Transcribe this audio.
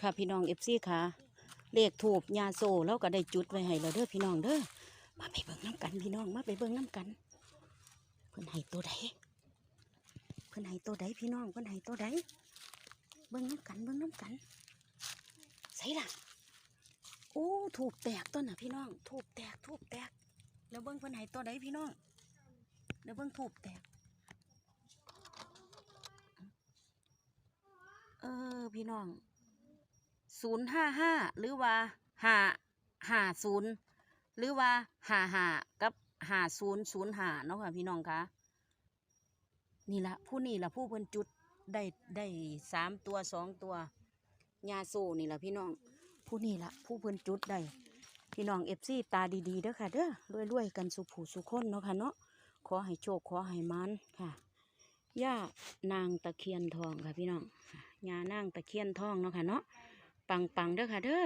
ค่ะพี่น้องFCค่ะเลขถูกยาโซแล้วก็ได้จุดไว้ให้แล้วเด้อพี่น้องเด้อมาไปเบิ่งน้ำกันพี่น้องมาไปเบิ่งน้ำกันเพิ่นให้ตัวใดเพิ่นให้ตัวใดพี่น้องเพิ่นให้ตัวใดเบิ่งน้ำกันใส่ล่ะโอ้ถูกแตกต้นน่ะพี่น้องถูกแตกแล้วเบิ่งเพิ่นให้ตัวใดพี่น้องเดี๋ยวเบิ่งถูกแตกพี่น้อง055หรือว่า550หรือว่า55กับ5005เนาะค่ะพี่น้องคะนี่ละผู้นี่ละผู้เพิ่นจุดได้3 ตัว2 ตัวยาโซนี่ละพี่น้องผู้นี่ละผู้เพิ่นจุดได้พี่น้องFCตาดีๆเด้อค่ะเด้อรวยๆกันสุผู้สุคนเนาะค่ะเนาะขอให้โชคขอให้มันค่ะย่านางตะเคียนทองค่ะพี่น้องย่านางตะเคียนทองเนาะค่ะเนาะปังๆเด้อค่ะเด้อ